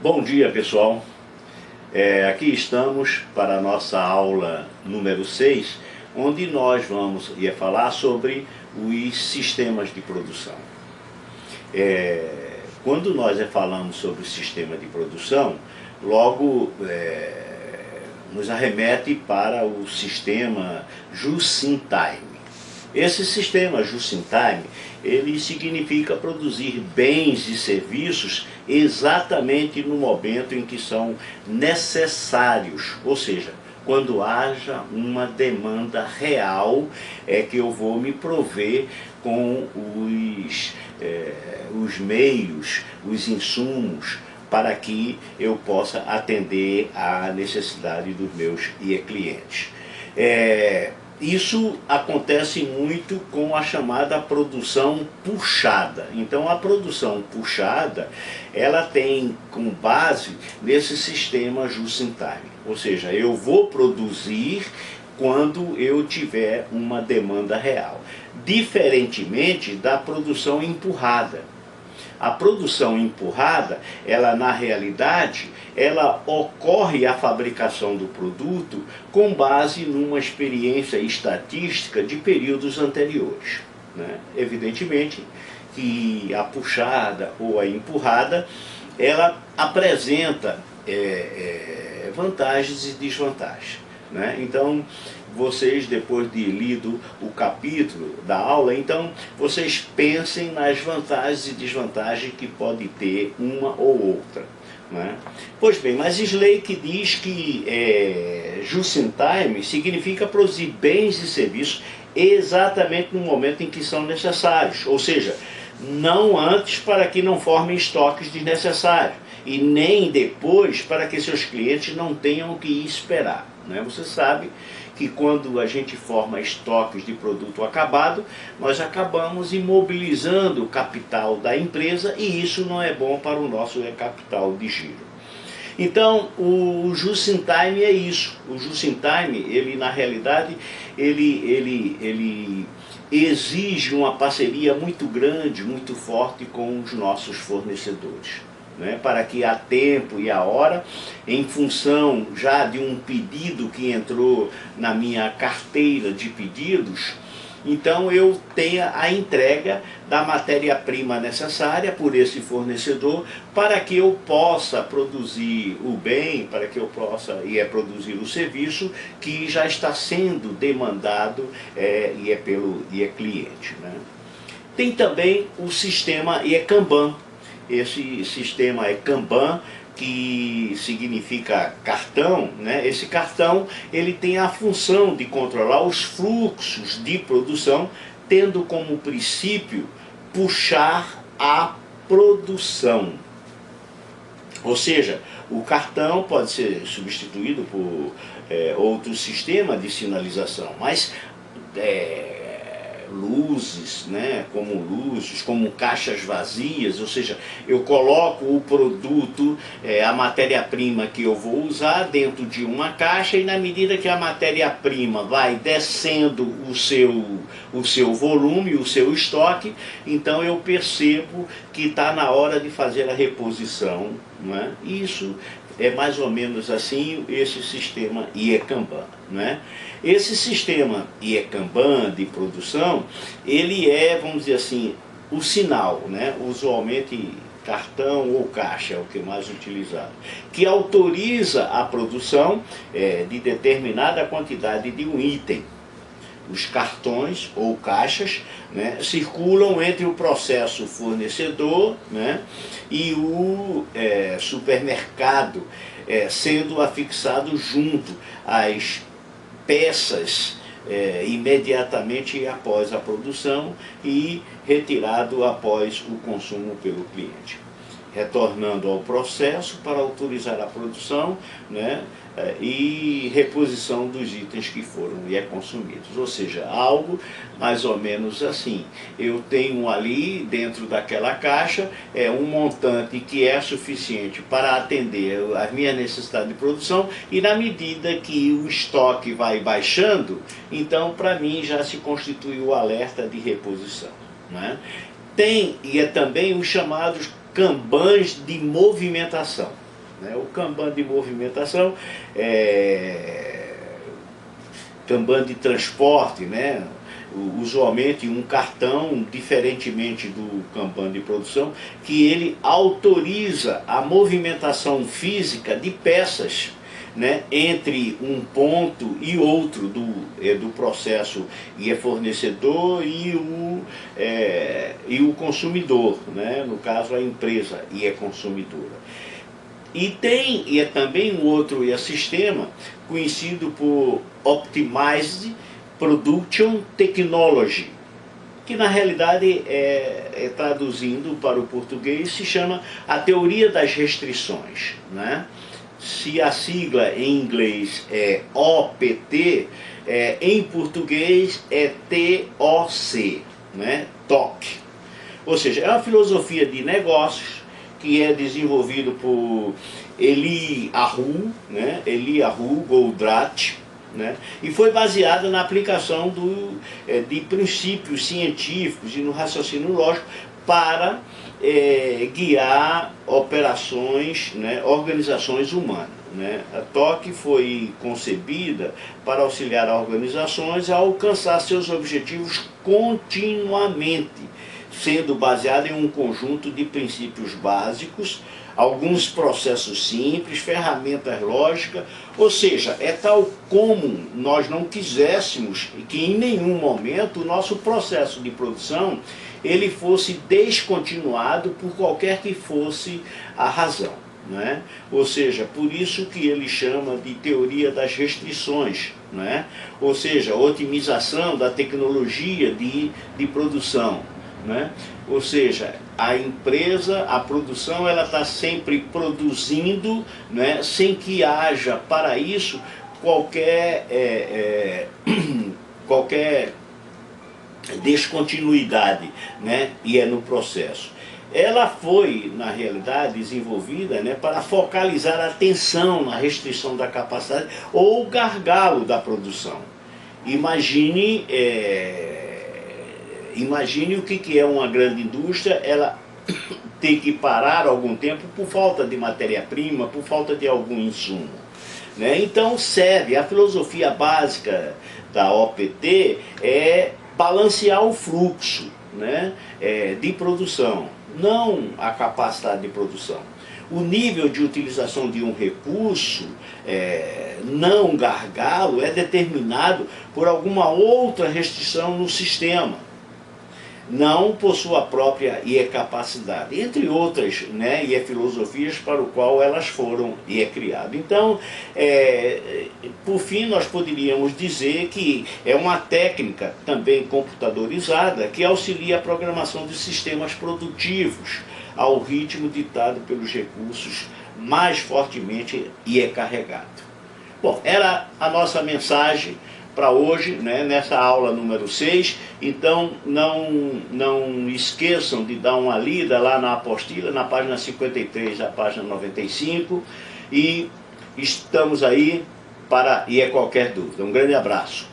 Bom dia, pessoal. Aqui estamos para a nossa aula número 6, onde nós vamos falar sobre os sistemas de produção. Quando nós falamos sobre o sistema de produção, logo nos arremete para o sistema Just-in-Time. Esse sistema Just-in-Time, ele significa produzir bens e serviços exatamente no momento em que são necessários, ou seja, quando haja uma demanda real, é que eu vou me prover com os meios, os insumos, para que eu possa atender à necessidade dos meus clientes. Isso acontece muito com a chamada produção puxada. Então a produção puxada, ela tem como base nesse sistema Just-in-Time. Ou seja, eu vou produzir quando eu tiver uma demanda real. Diferentemente da produção empurrada. A produção empurrada, ela na realidade, ela ocorre a fabricação do produto com base numa experiência estatística de períodos anteriores, né? Evidentemente que a puxada ou a empurrada, ela apresenta vantagens e desvantagens, né? Então, vocês, depois de lido o capítulo da aula, então vocês pensem nas vantagens e desvantagens que pode ter uma ou outra, né? Pois bem, mas Slake diz que Just-in-Time significa produzir bens e serviços exatamente no momento em que são necessários, ou seja, não antes para que não formem estoques desnecessários e nem depois para que seus clientes não tenham que esperar, né? Você sabe que quando a gente forma estoques de produto acabado, nós acabamos imobilizando o capital da empresa e isso não é bom para o nosso capital de giro. Então, o Just-in-Time é isso. O Just-in-Time, ele na realidade, ele exige uma parceria muito grande, muito forte com os nossos fornecedores, né, para que a tempo e a hora, em função já de um pedido que entrou na minha carteira de pedidos, então eu tenha a entrega da matéria-prima necessária por esse fornecedor para que eu possa produzir o bem, para que eu possa produzir o serviço que já está sendo demandado pelo cliente, né? Tem também o sistema Kanban. Esse sistema Kanban, que significa cartão, né? Esse cartão, ele tem a função de controlar os fluxos de produção, tendo como princípio puxar a produção. Ou seja, o cartão pode ser substituído por outro sistema de sinalização, mas luzes, né, como caixas vazias, ou seja, eu coloco o produto, a matéria-prima que eu vou usar dentro de uma caixa e na medida que a matéria-prima vai descendo o seu volume, o seu estoque, então eu percebo que está na hora de fazer a reposição, né? Isso é mais ou menos assim esse sistema Kanban, né? Esse sistema Kanban de produção, ele vamos dizer assim, o sinal, né? Usualmente cartão ou caixa é o que é mais utilizado, que autoriza a produção de determinada quantidade de um item. Os cartões ou caixas, né, circulam entre o processo fornecedor, né, e o supermercado, sendo afixado junto às peças imediatamente após a produção e retirado após o consumo pelo cliente, retornando ao processo para autorizar a produção, né, e reposição dos itens que foram consumidos. Ou seja, algo mais ou menos assim. Eu tenho ali dentro daquela caixa um montante que é suficiente para atender as minhas necessidades de produção e na medida que o estoque vai baixando, então para mim já se constitui o alerta de reposição, né? Tem também os chamados Kanbans de movimentação. né? O Kanban de movimentação, Kanban de transporte, né? Usualmente um cartão, diferentemente do Kanban de produção, que ele autoriza a movimentação física de peças, né, entre um ponto e outro do processo, e é fornecedor e o consumidor, né, no caso a empresa e é consumidora. E é também um outro sistema conhecido por Optimized Production Technology, que na realidade traduzindo para o português se chama a teoria das restrições, né? Se a sigla em inglês é OPT, em português é TOC, né? TOC. Ou seja, é uma filosofia de negócios que é desenvolvido por Eliyahu, né? Eliyahu Goldratt, né? E foi baseada na aplicação de princípios científicos e no raciocínio lógico para guiar operações, né, organizações humanas, né? A TOC foi concebida para auxiliar organizações a alcançar seus objetivos continuamente, sendo baseada em um conjunto de princípios básicos, alguns processos simples, ferramentas lógicas, ou seja, é tal como nós não quiséssemos que em nenhum momento o nosso processo de produção ele fosse descontinuado por qualquer que fosse a razão, né? Ou seja, por isso que ele chama de teoria das restrições, né? Ou seja, otimização da tecnologia de produção, né? Ou seja, a empresa, a produção, ela está sempre produzindo, né, sem que haja para isso qualquer descontinuidade, né, e é no processo. Ela foi, na realidade, desenvolvida, né, para focalizar a atenção na restrição da capacidade ou gargalo da produção. Imagine o que é uma grande indústria, ela ter que parar algum tempo por falta de matéria-prima, por falta de algum insumo, né? Então serve, a filosofia básica da OPT é balancear o fluxo, né, de produção, não a capacidade de produção. O nível de utilização de um recurso, não gargalo, é determinado por alguma outra restrição no sistema, não por sua própria capacidade, entre outras, né, filosofias para o qual elas foram criadas. Então, por fim, nós poderíamos dizer que é uma técnica também computadorizada que auxilia a programação de sistemas produtivos ao ritmo ditado pelos recursos mais fortemente carregado. Bom, era a nossa mensagem para hoje, né, nessa aula número 6, então não esqueçam de dar uma lida lá na apostila, na página 53 à página 95, e estamos aí para qualquer dúvida. Um grande abraço.